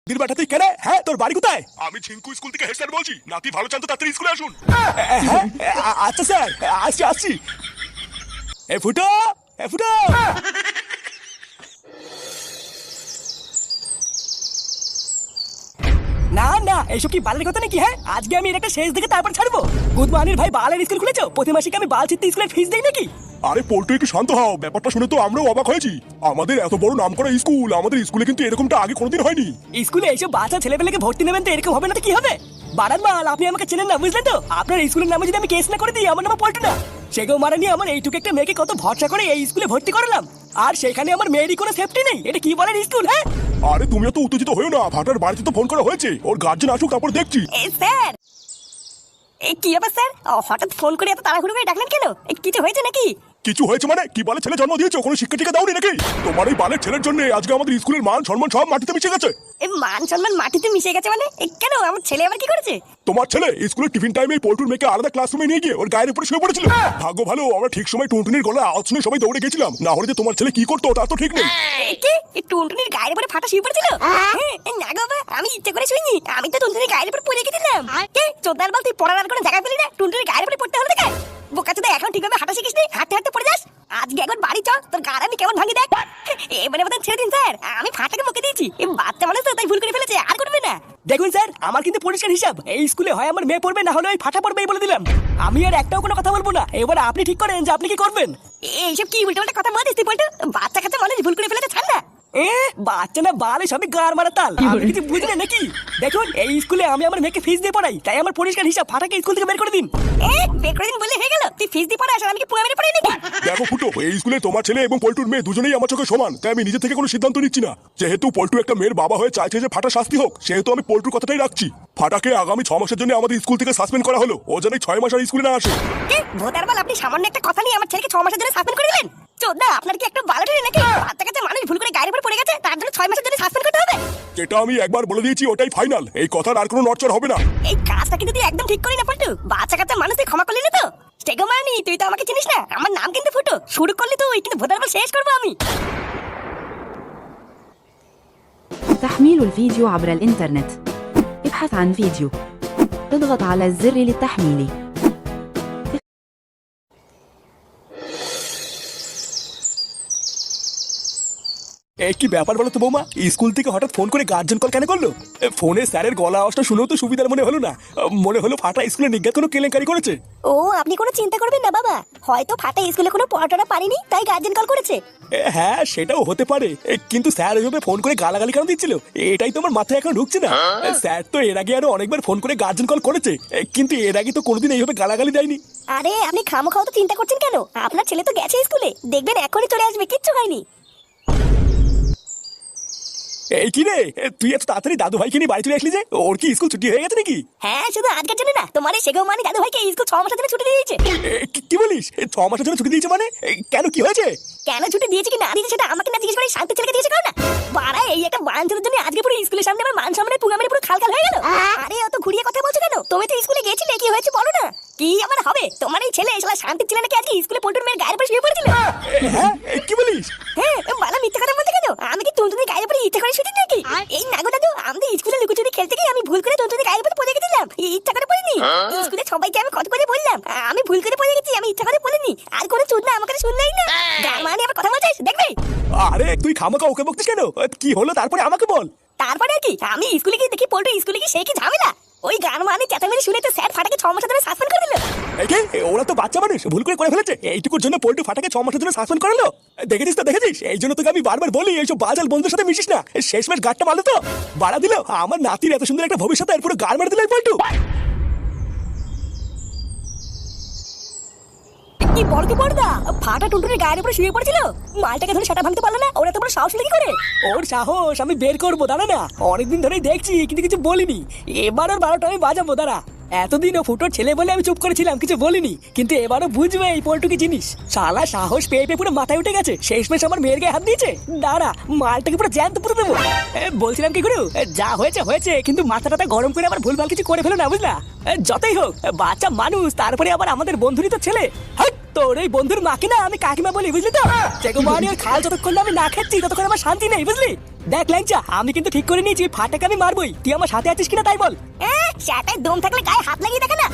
দিল বাটাতে কেন? হ্যাঁ, তোর বাড়ি কোথায়? আমি ঝিঙ্কু স্কুল থেকে হেড স্যার বলছি। নাতি ভালো চান তো তাড়াতাড়ি স্কুলে আসুন। হ্যাঁ, আচ্ছা স্যার, আসছি। এ ফুটো, না না, এইসব কি বালের কথা নাকি? হ্যাঁ, আজকে আমি এর একটা শেষ দেখে তারপর ছাড়বো। গুদমানির ভাই বালের স্কুল খুলেছো, প্রতি মাসে কি আমি বাল ছিটতে স্কুলের ফিস দেই নাকি? আরে পল্টু, একটু শান্ত হও। ব্যাপারটা শুনে তো আমরাও অবাক হয়েছি। আমাদের এত বড় নাম করা স্কুল, আমাদের স্কুলে কিন্তু এরকমটা আগে কোনোদিন হয়নি। স্কুলে এইসব বাচ্চা ছেলেপেলেকে ভর্তি নেবেন তো এরকম হবে না তো কি হবে? বারান মাল, আপনি আমাকে চেনেন না, বুঝলেন তো? আপনার স্কুলের নামে যদি আমি কেস না করে দিই, আমার নাম পল্টু না। সেগো মারানি আমার এইটুকু একটা মেয়েকে কত ভরসা করে এই স্কুলে ভর্তি করালাম, আর সেখানে আমার মেয়েরই কোনো সেফটি নেই। এটা কি বলেন স্কুল? হ্যাঁ, আরে তুমিও তো উত্তেজিত হয়েও না। ভাটার বাড়িতে তো ফোন করা হয়েছে, ওর গার্জেন আসুক তারপর দেখছি। স্যার, এই কি ব্যাপার স্যার? হঠাৎ ফোন করে এত তাড়াহুড়ো করে ডাকলেন কেন? কিছু হয়েছে নাকি? কিছু হয়েছে মানে? কি বালের ছেলে জন্ম দিয়েছো? কোনো শিক্ষা টিকা দাওনি নাকি? তোমার এই বালের ছেলের জন্য আজকে আমাদের স্কুলের মান সম্মান সব মাটিতে মিশে গেছে। এই মান সম্মান মাটিতে মিশে গেছে মানে? কেন, আমার ছেলে আবার কি করেছে? তোমার ছেলে স্কুলের টিফিন টাইমে পল্টুর মেয়েকে আলাদা ক্লাসরুমে নিয়ে গিয়ে ওর গায়ের উপরে শুয়ে পড়েছিল। ভাগ্য ভালো আমরা ঠিক সময় টুনটুনির গলা আওয়াজ শুনে সবাই দৌড়ে গেছিলাম, না হলে যে তোমার ছেলে কি করতো তার তো ঠিক নেই। কি টুনটুনির গায়ের উপরে ফাটা শুয়ে পড়েছিল? না গো বাবা, আমি ইচ্ছে করে শুইনি। আমি তো টুনটুনির গায়ের উপরে পড়ে গেছিলাম। কে চোদার বল, তুই পড়ার আর কোনো জায়গা পেলি না? টুনটুনির গায়ের উপরে পড়তে হলো দেখ। বোকাচোদা, এখন ঠিকভাবে হাঁটা শিখিস নি, হাঁটতে হাঁটতে পড়ে যাস। আজকে একবার বাড়ি চ, তোর গাড় আমি কেমন ভাঙি দেখ। এবারে বোধহয় ছেড়ে দিন স্যার, আমি ফাটাকে বকে দিয়েছি। এই বাচ্চা মানুষ তো, তাই ভুল করে ফেলেছে, আর করবে না। দেখুন স্যার, আমার কিন্তু পরিষ্কার হিসাব। এই স্কুলে হয় আমার মেয়ে পড়বে, না হলে ওই ফাটা পড়বে, এই বলে দিলাম। আমি আর একটাও কোনো কথা বলবো না। এবার আপনি ঠিক করেন যে আপনি কি করবেন। এইসব কি উল্টো পাল্টা কথা বলিস তুই বলতো? বাচ্চা কাচ্চা মানুষ ভুল করে ফেলেছে, ছাড় না। বাচ্চা না বালে সবই গার মারা তাল, আমি কিছু বুঝি না নাকি? দেখুন, এই স্কুলে আমি আমার মেয়েকে ফিস দিয়ে পড়াই, তাই আমার পরিষ্কার হিসাব। ফাটাকে স্কুল থেকে বের করে দিন। বের করে দিন বলে হয়ে গেল? তুই ফিস দিয়ে পড়াস আর আমি কি পুরো মেরে পড়াই নাকি? দেখো ফুটো, এই স্কুলে তোমার ছেলে এবং পল্টুর মেয়ে দুজনেই আমার চোখে সমান, তাই আমি নিজে থেকে কোনো সিদ্ধান্ত নিচ্ছি না। যেহেতু পল্টু একটা মেয়ের বাবা হয়ে চাইছে যে ফাটা শাস্তি হোক, সেহেতু আমি পল্টুর কথাটাই রাখছি। ফাটাকে আগামী 6 মাসের জন্য আমাদের স্কুল থেকে সাসপেন্ড করা হলো। ও যেন 6 মাস আর স্কুলে না আসে। ভোটার বল, আপনি সামান্য একটা কথা নিয়ে আমার ছেলেকে 6 মাসের জন্য সাসপেন্ড করে দিলেন? চোদা, আপনার কি একটু ভালো ঠেলে নাকি? বাচ্চা কাচ্চা মানুষ ভুল করে গায়ের উপর পড়ে গেছে, তার জন্য 6 মাসের জন্য সাসপেন্ড করতে হবে? যেটা আমি একবার বলে দিয়েছি ওটাই ফাইনাল, এই কথার আর কোনো নড়চড় হবে না। এই কাজটা কিন্তু তুই একদম ঠিক করি না পল্টু। বাচ্চা কাচ্চা মানুষ তুই ক্ষমা করলি না তো? স্টেগো মারনি, তুই তো আমাকে চিনিস না। আমার নাম কিন্তু ফুটো। শুরু করলি তুই, কিন্তু ভোটার বল শেষ করবো আমি। تحميل الفيديو عبر الإنترنت. ابحث عن فيديو. اضغط على الزر للتحميل. কি ব্যাপার বলো তো বৌমা? স্কুল থেকে হঠাৎ ফোন করে গার্জেন কল কেন করলো? ফোনে স্যারের গলা আওয়াজটা শুনেও তো সুবিধার মনে হলো না। মনে হলো ফাটা স্কুলে নিজ্ঞাত কোনো কেলেঙ্কারি করেছে। ও, আপনি কোনো চিন্তা করবেন না বাবা, হয়তো ফাটা স্কুলে কোনো পড়াটা পারিনি, তাই গার্জেন কল করেছে। হ্যাঁ, সেটাও হতে পারে, কিন্তু স্যার ওইভাবে ফোন করে গালাগালি কেন দিচ্ছিল, এটাই তো আমার মাথায় এখন ঢুকছে না। স্যার তো এর আগে আরো অনেকবার ফোন করে গার্জেন কল করেছে, কিন্তু এর আগে তো কোনোদিন এইভাবে গালাগালি দেয়নি। আরে আপনি খামোখাও তো চিন্তা করছেন কেন? আপনার ছেলে তো গেছে স্কুলে, দেখবেন এখনই চলে আসবে, কিচ্ছু হয়নি। এই কি রে, তুই এত তাড়াতাড়ি দাদু ভাইকে নিয়ে বাড়ি চলে আসলি যে? ওর কি স্কুল ছুটি হয়ে গেছে নাকি? হ্যাঁ, শুধু আজকের জন্য না, তোমার এই সেগো মানি দাদু ভাইকে স্কুল 6 মাসের জন্য ছুটি দিয়েছে। কি বলিস? 6 মাসের জন্য ছুটি দিয়েছে মানে? কেন, কি হয়েছে? কেন ছুটি দিয়েছে কি না দিয়েছে সেটা আমাকে না জিজ্ঞেস করে শান্তি ছেলেকে দিয়েছে কারণ না। বাড়া, এই একটা বাঞ্চনের জন্য আজকে পুরো স্কুলের সামনে আমার মান সম্মানের পুঙ্গামারি পুরো খালখাল হয়ে গেল। আরে অত ঘুরিয়ে কথা বলছো কেন? তুমি তো স্কুলে গেছিলে, কি হয়েছে বলো না? কি আমার হবে? তোমার এই ছেলে শালা শান্তি ছেলে নাকি আজকে স্কুলে পল্টুর মেয়ের গায়ের উপরে শুয়ে পড়েছিল? হ্যাঁ, কি বলিস? হ্যাঁ, বালা মিথ্যা কথা বলতে কেন? আমি কি টুনটুনির গায়ের উপরে ইচ্ছা করে শুয়ে নাকি? এই নাগো দাদু, আমাদের স্কুলে লুকোচুরি খেলতে গিয়ে আমি ভুল করে টুনটুনির গায়ের উপরে পড়ে গেছিলাম, ইচ্ছা করে পড়িনি। স্কুলে সবাইকে আমি কত করে বললাম আমি ভুল করে পড়ে গেছি, আমি ইচ্ছা করে পড়িনি। আর কোনো চুদ না আমাকে শুনলেই না, গান মানে আবার কথা বলছিস দেখবি? আরে তুই খামাকা ওকে বকছিস কেন? কি হলো তারপরে আমাকে বল। তারপরে কি, আমি স্কুলে গিয়ে দেখি পল্টু স্কুলে গিয়ে সে কি ঝামেলা। ওই গান মানে চেঁচামেচি শুনে তো স্যার ফাটাকে 6 মাসের জন্য সাসপেন্ড করে দিল। ওরা তো বাচ্চা মানুষ, ভুল করে ফেলেছে, এইটুকুর জন্য পল্টু ফাটাকে 6 মাসের জন্য সাসপেন্ড করলো। দেখেছিস? এই জন্য তোকে আমি বারবার বলি এইসব বাজাল বন্ধুদের সাথে মিশিস না। শেষমেশ গাড়টা মারলো তো, বাড়া দিল। আমার নাতির এত সুন্দর একটা ভবিষ্যৎ, এর পুরো গাড় মার দিল এই পল্টু। কি বড় পর্দা, ফাটা টুনটুনির গায়ের উপরে শুয়ে পড়েছিল, মালটাকে ধরে সেটা ভাঙতে পারলো না। ওরা তো বড় সাহস কি করে? ওর সাহস আমি বের করবো, দাঁড়া না। অনেকদিন ধরেই দেখছি কিন্তু কিছু বলিনি, এবার ওর 12টা আমি বাজাবো, দাঁড়া। এতদিন ও ফুটোর ছেলে বলে আমি চুপ করেছিলাম, কিছু বলিনি, কিন্তু এবারও বুঝবে এই পল্টু কি জিনিস। শালা সাহস পেয়ে পেয়ে পুরো মাথায় উঠে গেছে, শেষমেশ আমার মেয়ের গায়ে হাত দিয়েছে। দাঁড়া, মালটাকে পুরো জ্যান্ত পুরো দেবো। বলছিলাম কি গুরু, যা হয়েছে, কিন্তু মাথাটা গরম করে আবার ভুলভাল কিছু করে ফেলো না, বুঝলা? যতই হোক বাচ্চা মানুষ, তারপরে আবার আমাদের বন্ধুরই তো ছেলে। তোর এই বন্ধুর মাকে না আমি কাকিমা বলি, বুঝলি তো? চেকো মানি ওর খাল যতক্ষণ না আমি না খাচ্ছি ততক্ষণ আমার শান্তি নেই, বুঝলি? দেখ ল্যাংচা, আমি কিন্তু ঠিক করে নিয়েছি ফাটাকে আমি মারবই। তুই আমার সাথে আছিস কিনা তাই বল। সেটাই দম থাকলে গায়ে হাত লাগিয়ে দেখে না।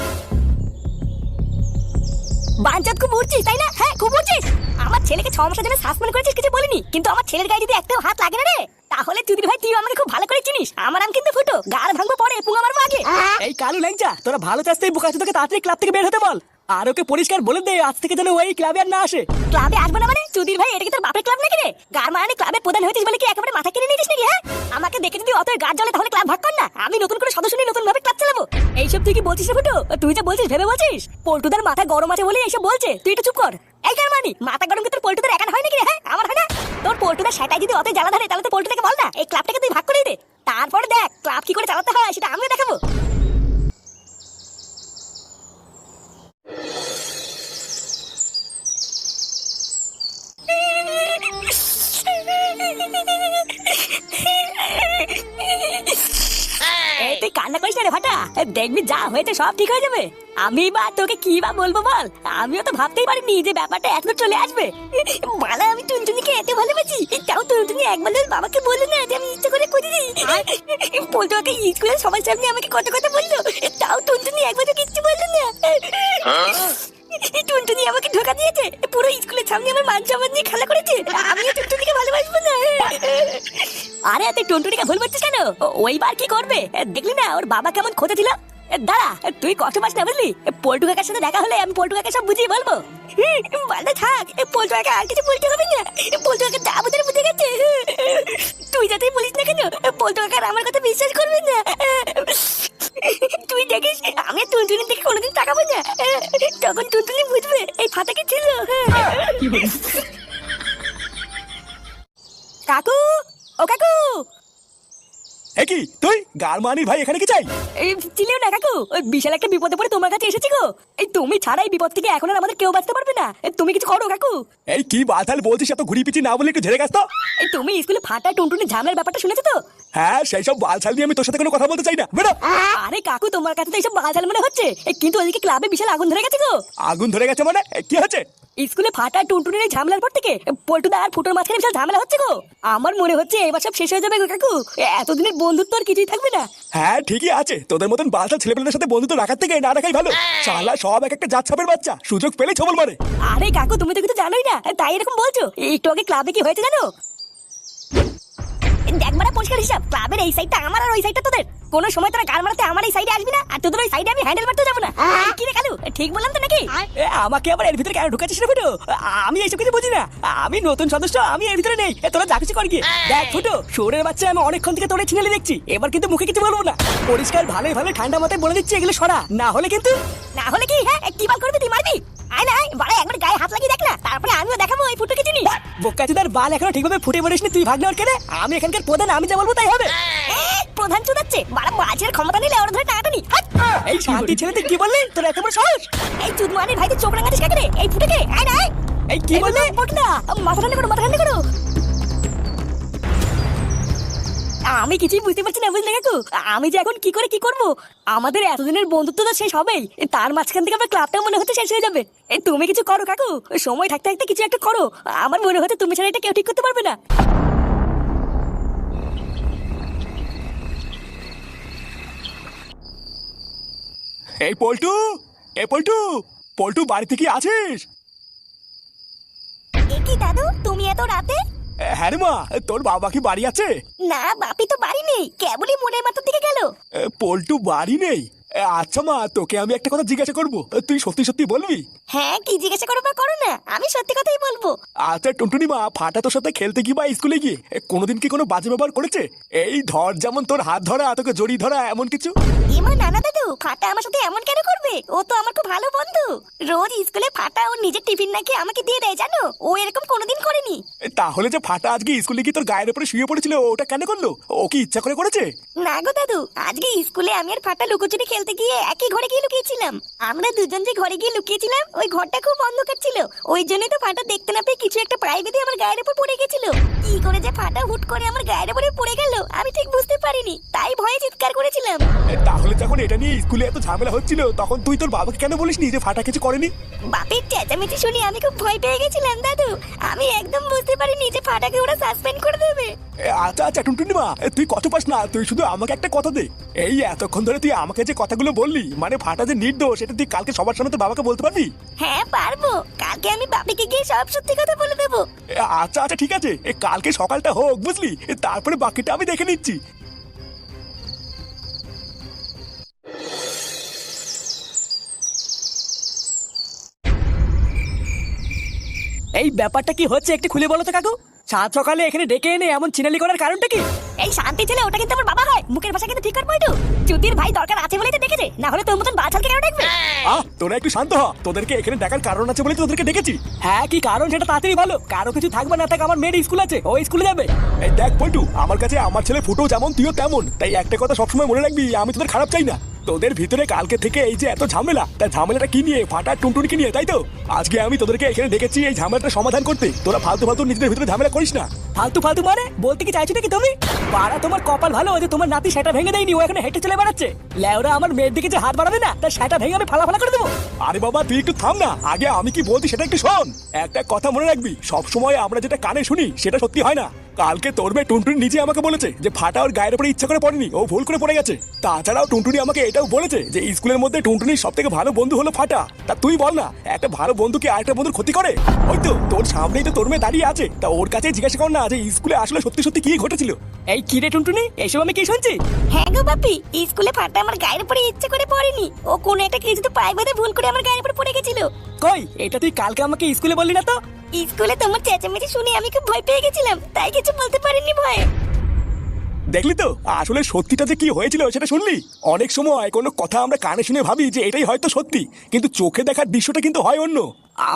বাঞ্চাত খুব উঠছিস তাই না? হ্যাঁ খুব উঠছিস। আমার ছেলেকে 6 মাসের জন্য সাসপেন্ড করেছিস কিছু বলিনি, কিন্তু আমার ছেলের গায়ে যদি একটাও হাত লাগে না রে, তাহলে চুদির ভাই তুই আমাকে খুব ভালো করে চিনিস। আমার আম কিন্তু ফুটো, গাল ভাঙবো পরে, পুঙ্গা মারবো আগে। এই কালু ল্যাংচা, তোরা ভালো চাস এই বোকাচোদাকে তাড়াতাড়ি ক্লাব থেকে বের হতে বল। আর ওকে পরিষ্কার বলে দে আজ থেকে যেন ওই ক্লাবে আর না আসে। ক্লাবে আসবে না মানে? চুদির ভাই এটা কি তোর বাপের ক্লাব নাকি রে? গার মারানি ক্লাবের প্রধান হয়েছিস বলে কি একেবারে মাথা কিনে নিয়েছিস নাকি? হ্যাঁ, আমাকে দেখে যদি অত গার জ্বলে তাহলে ক্লাব ভাগ কর না। আমি নতুন করে সদস্য নিয়ে নতুন ভাবে ক্লাব চালাবো। এইসব তুই কি বলছিস রে ফুটো? তুই যা বলছিস ভেবে বলছিস? পল্টুদার মাথা গরম আছে বলে এইসব বলছে। তুই একটু চুপ কর। এই গার মারানি, মাথা গরম কি তোর পল্টুদার একা হয় নাকি রে? হ্যাঁ, আমার হয় না? তোর পল্টুদার সেটাই যদি অত জ্বালা ধরে তাহলে তো পল্টুদাকে বল না এই ক্লাবটাকে তুই ভাগ করে দে। তারপরে দেখ ক্লাব কি করে চালাতে হয় সেটা আমিও দেখাবো। তুই কান্না করিস না রে ফাটা, দেখবি যা হয়েছে সব ঠিক হয়ে যাবে। আমি বা তোকে কি বা বলবো বল, আমিও তো ভাবতেই পারিনি যে ব্যাপারটা এত চলে আসবে। মালা আমি টুনটুনিকে এত ভালোবাসি, তাও টুনটুনি একবার বাবাকে বললো না যে আমি ইচ্ছা করে করিনি। পল্টু ওকে স্কুলের সবার সামনে আমাকে কত কথা বললো, তাও টুনটুনি একবার তো কিচ্ছু বললো না। টুনটুনি আমাকে ধোকা দিয়েছে, পুরো স্কুলের সামনে আমার মান সম্মান নিয়ে খেলা করেছে। আমিও টুনটুনিকে ভালোবাসবো না। আরে তুই টুনটুনিকে ভুল করছিস কেন? ওইবার কি করবে দেখলি না ওর বাবা কেমন খোঁজে ছিল। দাঁড়া, তুই কষ্ট পাস না বুঝলি? পল্টু কাকার সাথে দেখা হলে আমি পল্টু কাকে সব বুঝিয়ে বলবো। বাবা থাক, পল্টু কাকা আর কিছু বলতে হবে না। পল্টু কাকা দাবুদের বুঝে গেছে। তুই যাতেই বলিস না কেন, পল্টু কাকার আমার কথা বিশ্বাস করবে না। তুই দেখিস আমি টুনটুনির দিকে কোনোদিন তাকাবো না, তখন টুনটুনি বুঝবে এই ফাটাকে ছিল। কাকু, ও কাকু। কি তুই গারমানির ভাই এখানে কি চাই? চিনিও না কাকু, ওই বিশাল একটা বিপদে পড়ে তোমার কাছে এসেছি গো। এই তুমি ছাড়া এই বিপদ থেকে এখন আর আমাদের কেউ বাঁচতে পারবে না। তুমি কিছু করো কাকু। এই কি বাতাল বলছিস, এত ঘুরি পিছি না বলে একটু ঝেড়ে গেছ তো। এই তুমি স্কুলে ফাটা টুনটুনি ঝামেলার ব্যাপারটা শুনেছো তো? হ্যাঁ, সেই সব বালছাল নিয়ে আমি তোর সাথে কোনো কথা বলতে চাই না, বেরো। আরে কাকু তোমার কাছে তো এইসব বালছাল মনে হচ্ছে, কিন্তু ওইদিকে ক্লাবে বিশাল আগুন ধরে গেছে গো। আগুন ধরে গেছে মানে কি হচ্ছে? স্কুলে ফাটা টুনটুনির এই ঝামেলার পর থেকে পল্টুদা আর ফুটোর মাঝখানে বিশাল ঝামেলা হচ্ছে গো। আমার মনে হচ্ছে এবার সব শেষ হয়ে যাবে গো কাকু, এতদিনের বন্ধুত্ব আর কিছুই থাকবে না। হ্যাঁ ঠিকই আছে, তোদের মতন বালছাল ছেলেপেলেদের সাথে বন্ধুত্ব রাখার থেকে না রাখাই ভালো। শালা সব এক একটা জাত ছাপের বাচ্চা, সুযোগ পেলেই ছবল মারে। আরে কাকু তুমি তো কিছু জানোই না, তাই এরকম বলছো। একটু আগে ক্লাবে কি হয়েছে জানো? দেখবার পরিষ্কার হিসাব, ক্লাবের এই সাইডটা আমার আর ওই সাইডটা তোদের। কোনো সময় তোরা গাল মারতে আমার এই সাইডে আসবি না, আর তোদের ওই সাইডে আমি হ্যান্ডেল মারতে যাবো না। কি রে কালু, ঠিক বললাম তো নাকি? আমাকে আবার এর ভিতরে কেন ঢুকাচ্ছিস রে ফুটো? আমি এইসব কিছু বুঝি না, আমি নতুন সদস্য, আমি এর ভিতরে নেই। তোরা যা কিছু কর গিয়ে দেখ ফুটো, শোরের বাচ্চা আমি অনেকক্ষণ থেকে তোরে ছিনালি দেখছি, এবার কিন্তু মুখে কিছু বলবো না। পরিষ্কার ভালোই ভালো ঠান্ডা মাথায় বলে দিচ্ছি এগুলো সরা, না হলে কিন্তু। না হলে কি? হ্যাঁ, কি বাল করবি তুই? মারবি? আয় না, বাড়া একবার গায়ে হাত লাগিয়ে দেখ না, তারপরে আমিও দেখাবো এই ফুটোকে চিনিস। বোকাচোদার বাল এখনো ঠিকভাবে ফুটে পড়িসনি, তুই ভাগ নেওয়ার কেনে? আমি এখানকার প্রধান, আমি যা বলবো তাই হবে। প্রধান চুদাচ্ছে, বাড়া বাজের ক্ষমতা নিলে ওর ধরে টানাটানি। এই শান্তি ছেলে তুই কি বললি? তোর এত বড় সাহস! এই চুদমানির ভাই তুই চোখ রাঙাচ্ছিস কাকে রে? এই ফুটোকে আয় না। এই কি বললি? না, মাথা ঠান্ডা করো, মাথা ঠান্ডা করো। আমি কিছুই বুঝতে পারছি না বুঝলে কাকু, আমি যে এখন কি করে কি করব। আমাদের এতদিনের বন্ধুত্ব তো শেষ হবেই, তার মাঝখান থেকে আমার ক্লাবটাও মনে হচ্ছে শেষ হয়ে যাবে। তুমি কিছু করো কাকু, সময় থাকতে থাকতে কিছু একটা করো। আমার মনে হচ্ছে তুমি ছাড়া এটা কেউ ঠিক করতে পারবে না। এই পল্টু, এই পল্টু, পল্টু বাড়িতে কি আছিস? এ কি দাদু, তুমি এত রাতে? হ্যাঁ রে মা, তোর বাবা কি বাড়ি আছে? না, বাপি তো বাড়ি নেই, কেবলই মনের মাথার দিকে গেল। পল্টু বাড়ি নেই? আচ্ছা মা, তোকে আমি একটা কথা জিজ্ঞাসা করবো, তুই সত্যি সত্যি বলবি? হ্যাঁ, কি জিজ্ঞাসা করো বা করো না, আমি সত্যি কথাই বলবো। আচ্ছা টুনটুনি মা, ফাটা তোর সাথে খেলতে গিয়ে বা স্কুলে গিয়ে কোনোদিন কি কোনো বাজে ব্যবহার করেছে? এই ধর যেমন তোর হাত ধরা, তোকে জড়ি ধরা, এমন কিছু? ইমা নানা দাদু, ফাটা আমার সাথে এমন কেন করবে? ও তো আমার খুব ভালো বন্ধু। রোজ স্কুলে ফাটা ওর নিজের টিফিন নাকি আমাকে দিয়ে দেয় জানো, ও এরকম কোনোদিন করেনি। তাহলে যে ফাটা আজকে স্কুলে গিয়ে তোর গায়ের উপরে শুয়ে পড়েছিল, ওটা কেন করলো? ও কি ইচ্ছা করে করেছে? না গো দাদু, আজকে স্কুলে আমি আর ফাটা লুকোচুরি খেলতে গিয়ে একই ঘরে গিয়ে লুকিয়েছিলাম। আমরা দুজন যে ঘরে গিয়ে লুকিয়েছিলাম, ওই ঘরটা খুব অন্ধকার ছিল। ওই জন্যই তো ফাটা দেখতে না পেয়ে কিছু একটা প্রায় বেঁধে আমার গায়ের উপর পড়ে গেছিল। কি করে যে ফাটা হুট করে আমার গায়ের উপরে পড়ে গেল আমি ঠিক বুঝতে পারিনি, তাই ভয়ে চিৎকার করেছিলাম। তাহলে যখন যখন এটা নিয়ে স্কুলে এত ঝামেলা হচ্ছিল তখন তুই তোর বাবাকে কেন বলিসনি যে ফাটা কিছু করেনি? বাপের চেঁচামেচি শুনে আমি খুব ভয় পেয়ে গেছিলাম দাদু। আমি একদম বুঝতে পারিনি যে ফাটাকে ওরা সাসপেন্ড করে দেবে। আচ্ছা আচ্ছা টুনটুনি মা, তুই কত পাস না, তুই শুধু আমাকে একটা কথা দে। এই এতক্ষণ ধরে তুই আমাকে যে কথাগুলো বললি, মানে ফাটা যে নির্দোষ, এটা তুই কালকে সবার সামনে তোর বাবাকে বলতে পারবি? হ্যাঁ পারবো, কালকে আমি বাপিকে গিয়ে সব সত্যি কথা বলে দেবো। আচ্ছা আচ্ছা ঠিক আছে, কালকে সকালটা হোক বুঝলি, তারপরে বাকিটা আমি দেখে নিচ্ছি। এই ব্যাপারটা কি হচ্ছে একটু খুলে বলো তো কাকু। সাত সকালে এখানে ডেকে এনে এমন চিনালি করার কারণটা কি? এই শান্তি ছেলে, ওটা কিন্তু আমার বাবা হয়, মুখের ভাষা কিন্তু ঠিক করে পড়তো। চুদির ভাই দরকার আছে বলেই তো ডেকেছে, না হলে তোর মতন বাছালকে কেন ডাকবে? তোরা একটু শান্ত হ, তোদেরকে এখানে দেখার কারণ আছে বলে তোদেরকে ডেকেছি। হ্যাঁ কি কারণ সেটা তাড়াতাড়ি বলো। কারো কিছু থাকবে না, থাক আমার মেয়ের স্কুল আছে, ওই স্কুলে যাবে। এই দেখ পল্টু, আমার কাছে আমার ছেলে ফুটো যেমন তুইও তেমন, তাই একটা কথা সবসময় মনে রাখবি, আমি তোদের খারাপ চাই না। তোদের ভিতরে কালকে থেকে এই যে এত ঝামেলা, তাই ঝামেলাটা কি নিয়ে? ফাটা টুনটুনিকে নিয়ে, তাই তো? আজকে আমি তোদেরকে এখানে ডেকেছি এই ঝামেলাটা সমাধান করতে। তোরা ফালতু ফালতু নিজেদের ভিতরে ঝামেলা করিস না। ফালতু ফালতু মানে বলতে কি চাইছো নাকি তুমি? পাড়া তোমার কপাল ভালো যে তোমার নাতি সেটা ভেঙে দেয়নি, ও এখন হেঁটে চলে বেড়াচ্ছে। লেওরা আমার মেয়ের দিকে যে হাত বাড়াবে না, তার সেটা ভেঙে আমি ফালা ফালা করে দেবো। আরে বাবা তুই একটু থাম না, আগে আমি কি বলছি সেটা একটু শোন। একটা কথা মনে রাখবি, সবসময় আমরা যেটা কানে শুনি সেটা সত্যি হয় না। কালকে তোর মেয়ে টুনটুনি নিজে আমাকে বলেছে যে ফাটা ওর গায়ের উপরে ইচ্ছা করে পড়েনি, ও ভুল করে পড়ে গেছে। তাছাড়াও টুনটুনি আমাকে এটাও বলেছে যে স্কুলের মধ্যে টুনটুনির সব থেকে ভালো বন্ধু হলো ফাটা। তা তুই বল না, একটা ভালো বন্ধুকে আরেকটা বন্ধুর ক্ষতি করে? ওই তো তোর সামনেই তো তোর মেয়ে দাঁড়িয়ে আছে, তা ওর কাছে জিজ্ঞাসা কর না যে স্কুলে আসলে সত্যি সত্যি কি ঘটেছিল। এই কি রে টুনটুনি, এইসব আমি কি শুনছি? হ্যাঁ গো বাপি, স্কুলে ফাটা আমার গায়ের উপরে ইচ্ছে করে পড়েনি, ও কোন একটা কিছুতে পায়ে বেঁধে ভুল করে আমার গায়ের উপরে পড়ে গেছিল। কই এটা তুই কালকে আমাকে স্কুলে বললি না তো? স্কুলে তোমার চেঁচামেচি শুনে আমি খুব ভয় পেয়ে গেছিলাম, তাই কিছু বলতে পারিনি ভয়ে। দেখলি তো আসলে সত্যিটা যে কি হয়েছিল সেটা শুনলি? অনেক সময় কোনো কথা আমরা কানে শুনে ভাবি যে এটাই হয়তো সত্যি, কিন্তু চোখে দেখার দৃশ্যটা কিন্তু হয় অন্য।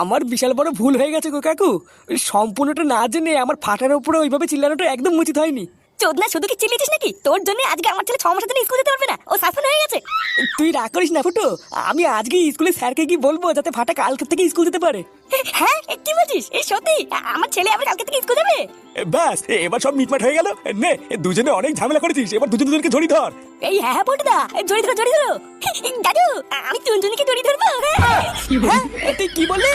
আমার বিশাল বড় ভুল হয়ে গেছে গো কাকু। সম্পূর্ণটা না জেনে আমার ফাটার উপরে ওইভাবে চিল্লানোটা একদম উচিত হয়নি। চোদনা, শুধু কি চিল্লিয়েছিস নাকি? তোর জন্য আজকে আমার ছেলে 6 মাসের জন্য স্কুল যেতে পারবে না, ও সাসপেন্ড হয়ে গেছে। তুই রাগ করিস না ফুটো, আমি আজকে স্কুলে স্যারকে কি বলবো যাতে ফাটা কালকে থেকে স্কুল যেতে পারে। হ্যাঁ কি বলছিস? এই সত্যি আমার ছেলে আবার কালকে থেকে স্কুল যাবে? ব্যাস এবার সব মিটমাট হয়ে গেল। নে দুজনে অনেক ঝামেলা করেছিস, এবার দুজনকে ঝড়ি ধর। এই হ্যাঁ হ্যাঁ বটদা, জড়ি ধরো জড়ি ধরো। দাদু আমি টুনটুনিকে জড়ি ধরবো। হ্যাঁ তুই কি বললি?